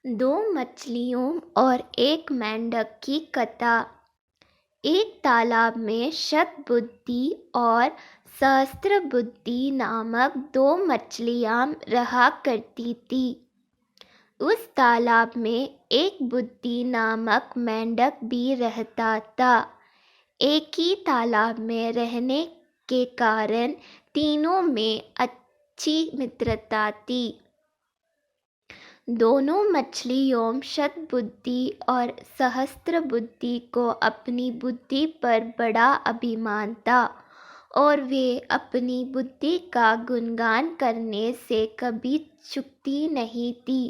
दो मछलियों और एक मेंढक की कथा। एक तालाब में शतबुद्धि और सहस्त्रबुद्धि नामक दो मछलियां रहा करती थी। उस तालाब में एक बुद्धि नामक मेंढक भी रहता था। एक ही तालाब में रहने के कारण तीनों में अच्छी मित्रता थी। दोनों मछलियों शतबुद्धि और सहस्त्रबुद्धि को अपनी बुद्धि पर बड़ा अभिमान था और वे अपनी बुद्धि का गुणगान करने से कभी चूकती नहीं थी।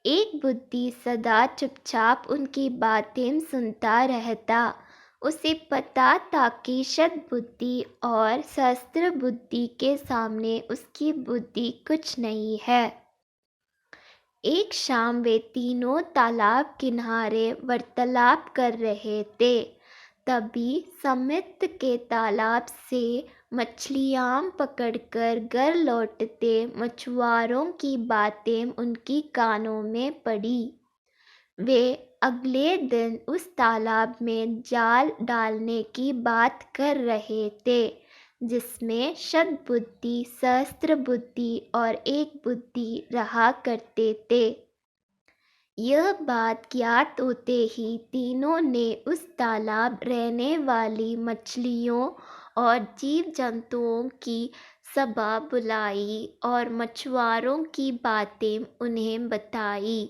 एक बुद्धि सदा चुपचाप उनकी बातें सुनता रहता। उसे पता था कि शतबुद्धि और सहस्त्रबुद्धि के सामने उसकी बुद्धि कुछ नहीं है। एक शाम वे तीनों तालाब किनारे वार्तालाप कर रहे थे। तभी समित के तालाब से मछलियां पकड़कर घर लौटते मछुआरों की बातें उनकी कानों में पड़ी। वे अगले दिन उस तालाब में जाल डालने की बात कर रहे थे जिसमें शतबुद्धि, सहस्त्रबुद्धि और एक बुद्धि रहा करते थे। यह बात ज्ञात होते ही तीनों ने उस तालाब रहने वाली मछलियों और जीव जंतुओं की सभा बुलाई और मछुआरों की बातें उन्हें बताई।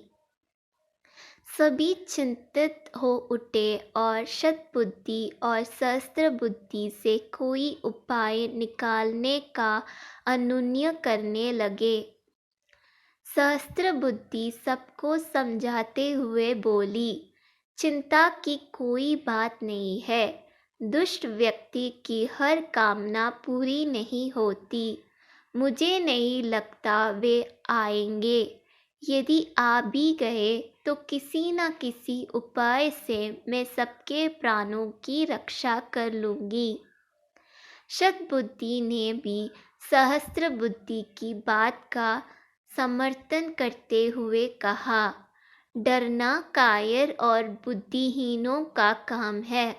सभी चिंतित हो उठे और शतबुद्धि और सहस्त्रबुद्धि से कोई उपाय निकालने का अनुनय करने लगे। सहस्त्रबुद्धि सबको समझाते हुए बोली, चिंता की कोई बात नहीं है। दुष्ट व्यक्ति की हर कामना पूरी नहीं होती। मुझे नहीं लगता वे आएंगे। यदि आ भी गए तो किसी न किसी उपाय से मैं सबके प्राणों की रक्षा कर लूँगी। शतबुद्धि ने भी सहस्त्रबुद्धि की बात का समर्थन करते हुए कहा, डरना कायर और बुद्धिहीनों का काम है।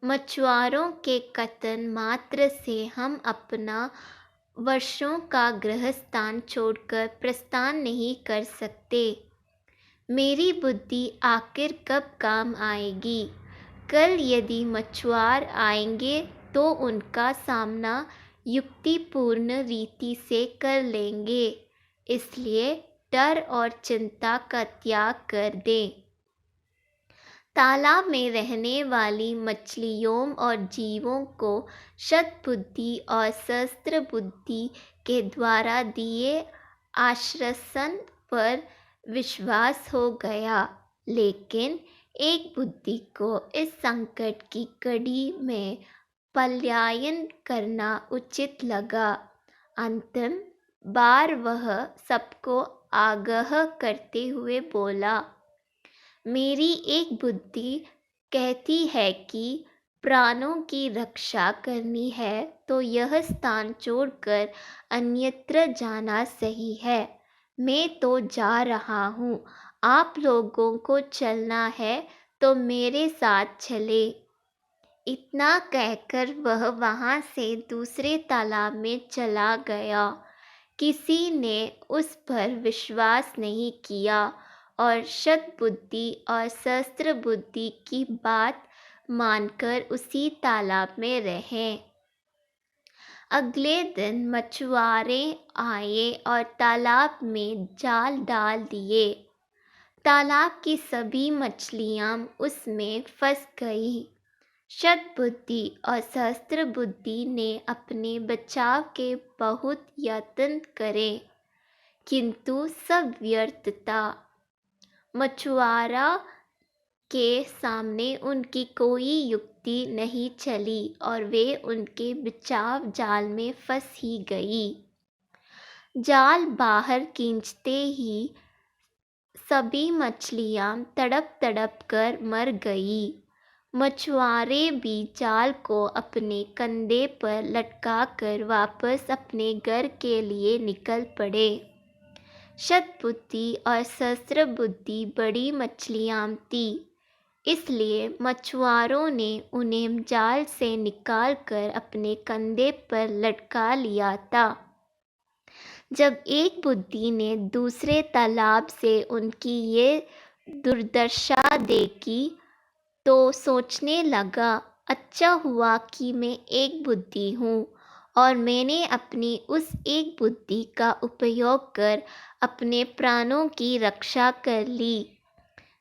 मछुआरों के कथन मात्र से हम अपना वर्षों का गृहस्थान छोड़कर प्रस्थान नहीं कर सकते। मेरी बुद्धि आखिर कब काम आएगी? कल यदि मछुआर आएंगे तो उनका सामना युक्तिपूर्ण रीति से कर लेंगे। इसलिए डर और चिंता का त्याग कर दें। तालाब में रहने वाली मछलियों और जीवों को शतबुद्धि और सहस्त्रबुद्धि के द्वारा दिए आश्वासन पर विश्वास हो गया, लेकिन एक बुद्धि को इस संकट की घड़ी में पलायन करना उचित लगा। अंतिम बार वह सबको आगाह करते हुए बोला, मेरी एक बुद्धि कहती है कि प्राणों की रक्षा करनी है तो यह स्थान छोड़कर अन्यत्र जाना सही है। मैं तो जा रहा हूँ। आप लोगों को चलना है तो मेरे साथ चले। इतना कहकर वह वहाँ से दूसरे तालाब में चला गया। किसी ने उस पर विश्वास नहीं किया और शतबुद्धि और सहस्त्रबुद्धि की बात मानकर उसी तालाब में रहे। अगले दिन मछुआरे आए और तालाब में जाल डाल दिए। तालाब की सभी मछलियां उसमें फंस गई। शतबुद्धि और सहस्त्रबुद्धि ने अपने बचाव के बहुत यत्न करे, किंतु सब व्यर्थ था। मछुआरा के सामने उनकी कोई युक्ति नहीं चली और वे उनके बचाव जाल में फंस ही गई। जाल बाहर खींचते ही सभी मछलियां तड़प तड़प कर मर गई। मछुआरे भी जाल को अपने कंधे पर लटकाकर वापस अपने घर के लिए निकल पड़े। शतबुद्धि और सहस्त्र बुद्धि बड़ी मछलियाँ थीं, इसलिए मछुआरों ने उन्हें जाल से निकालकर अपने कंधे पर लटका लिया था। जब एक बुद्धि ने दूसरे तालाब से उनकी ये दुर्दशा देखी तो सोचने लगा, अच्छा हुआ कि मैं एक बुद्धि हूँ और मैंने अपनी उस एक बुद्धि का उपयोग कर अपने प्राणों की रक्षा कर ली।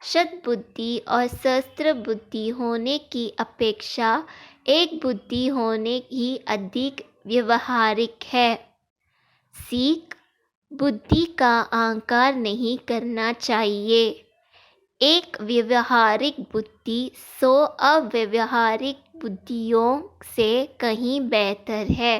शतबुद्धि और सहस्त्र बुद्धि होने की अपेक्षा एक बुद्धि होने ही अधिक व्यवहारिक है। सीख: बुद्धि का अहंकार नहीं करना चाहिए। एक व्यवहारिक बुद्धि 100 अव्यवहारिक बुद्धियों से कहीं बेहतर है।